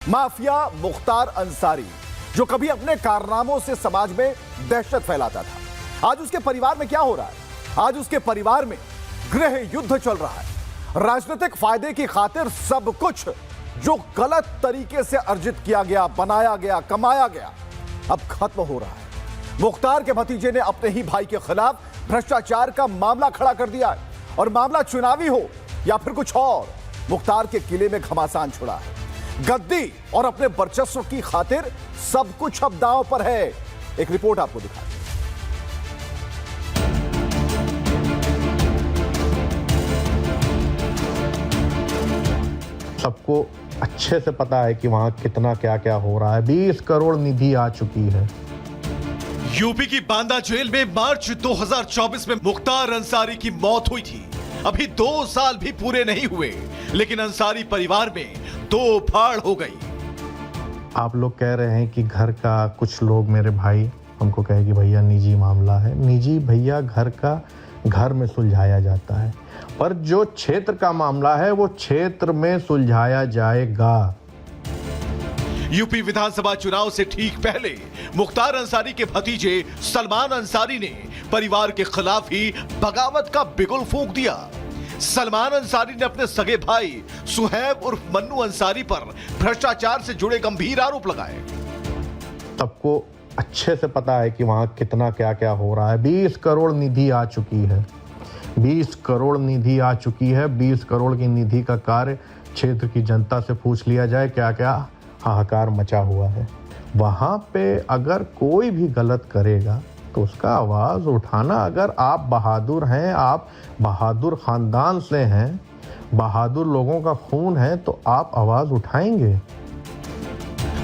Mafia Mukhtar Ansari, जो कभी अपने कारनामों से समाज में दहशत फैलाता था, आज उसके परिवार में क्या हो रहा है? आज उसके परिवार में गृह युद्ध चल रहा है। राजनीतिक फायदे की खातिर सब कुछ जो गलत तरीके से अर्जित किया गया, बनाया गया, कमाया गया, अब खत्म हो रहा है। मुख्तार के भतीजे ने अपने ही भाई के खिलाफ भ्रष्टाचार का मामला खड़ा कर दिया है, और मामला चुनावी हो या फिर कुछ और, मुख्तार के किले में घमासान छुड़ा है। गद्दी और अपने वर्चस्व की खातिर सब कुछ अब दांव पर है। एक रिपोर्ट आपको दिखाएं। सबको अच्छे से पता है कि वहां कितना क्या क्या हो रहा है। 20 करोड़ निधि आ चुकी है। यूपी की बांदा जेल में मार्च 2024 में मुख्तार अंसारी की मौत हुई थी। अभी 2 साल भी पूरे नहीं हुए, लेकिन अंसारी परिवार में दो फाड़ हो गई। आप लोग कह रहे हैं कि घर का, कुछ लोग मेरे भाई हमको कहे कि भैया निजी मामला है। निजी भैया घर का घर में सुलझाया जाता है, पर जो क्षेत्र का मामला है वो क्षेत्र में सुलझाया जाएगा। यूपी विधानसभा चुनाव से ठीक पहले मुख्तार अंसारी के भतीजे सलमान अंसारी ने परिवार के खिलाफ ही बगावत का बिगुल फूंक दिया। सलमान अंसारी ने अपने सगे भाई सुहैब उर्फ मन्नू अंसारी पर भ्रष्टाचार से जुड़े गंभीर आरोप लगाए। सबको अच्छे से पता है कि वहां कितना क्या क्या हो रहा है। 20 करोड़ निधि आ चुकी है। 20 करोड़ निधि आ चुकी है। 20 करोड़ की निधि का कार्य क्षेत्र की जनता से पूछ लिया जाए, क्या क्या हाहाकार मचा हुआ है। वहां पे अगर कोई भी गलत करेगा तो उसका आवाज उठाना, अगर आप बहादुर हैं, आप बहादुर खानदान से हैं, बहादुर लोगों का खून है, तो आप आवाज उठाएंगे।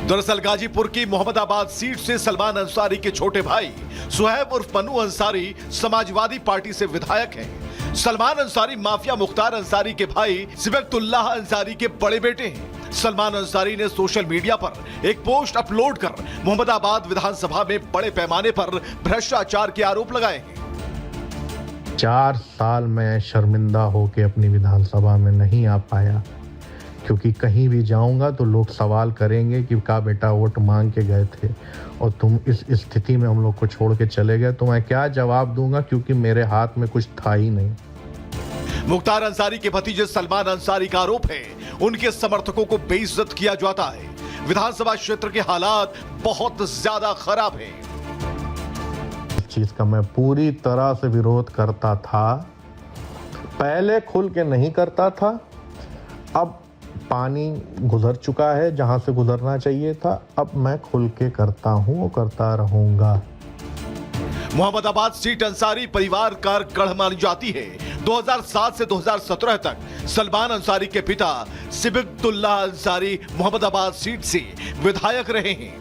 दरअसल गाजीपुर की मोहम्मदाबाद सीट से सलमान अंसारी के छोटे भाई सुहैब उर्फ मन्नू अंसारी समाजवादी पार्टी से विधायक हैं। सलमान अंसारी माफिया मुख्तार अंसारी के भाई सिबगतुल्लाह अंसारी के बड़े बेटे हैं। सलमान अंसारी ने सोशल मीडिया पर एक पोस्ट अपलोड कर मोहम्मदाबाद विधानसभा में बड़े पैमाने पर भ्रष्टाचार के आरोप लगाए हैं। 4 साल में शर्मिंदा होकर अपनी विधानसभा में नहीं आ पाया, क्योंकि कहीं भी जाऊंगा तो लोग सवाल करेंगे कि का बेटा वोट मांग के गए थे और तुम इस स्थिति में हम लोग को छोड़ के चले गए, तो मैं क्या जवाब दूंगा, क्योंकि मेरे हाथ में कुछ था ही नहीं। मुख्तार अंसारी के भतीजे सलमान अंसारी का आरोप है उनके समर्थकों को बेइज्जत किया जाता है। विधानसभा क्षेत्र के हालात बहुत ज्यादा खराब हैं। इस चीज का मैं पूरी तरह से विरोध करता था। पहले खुल के नहीं करता था, अब पानी गुजर चुका है जहां से गुजरना चाहिए था, अब मैं खुल के करता हूं और करता रहूंगा। मोहम्मदाबाद सीट अंसारी परिवार का गढ़ मानी जाती है। 2007 से 2017 तक सलमान अंसारी के पिता सिबगतुल्लाह अंसारी मोहम्मदाबाद सीट से विधायक रहे हैं।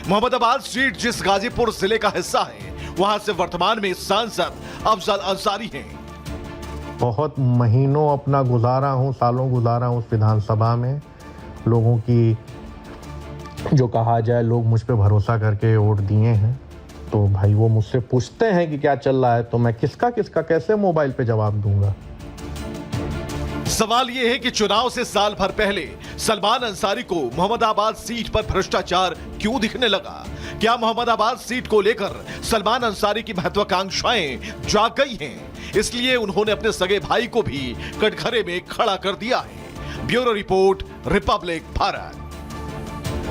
मोहम्मदाबाद सीट जिस गाजीपुर जिले का हिस्सा है, वहां से वर्तमान में सांसद अफजल अंसारी हैं। बहुत महीनों अपना गुजारा हूं, सालों गुजारा हूं उस विधानसभा में। लोगों की जो कहा जाए, लोग मुझ पे भरोसा करके वोट दिए हैं, तो भाई वो मुझसे पूछते हैं कि क्या चल रहा है, तो मैं किसका कैसे मोबाइल पे जवाब दूंगा। सवाल यह है कि चुनाव से साल भर पहले सलमान अंसारी को मोहम्मदाबाद सीट पर भ्रष्टाचार क्यों दिखने लगा? क्या मोहम्मदाबाद सीट को लेकर सलमान अंसारी की महत्वाकांक्षाएं जाग गई हैं? इसलिए उन्होंने अपने सगे भाई को भी कटघरे में खड़ा कर दिया है। Bureau report, Republic Bharat.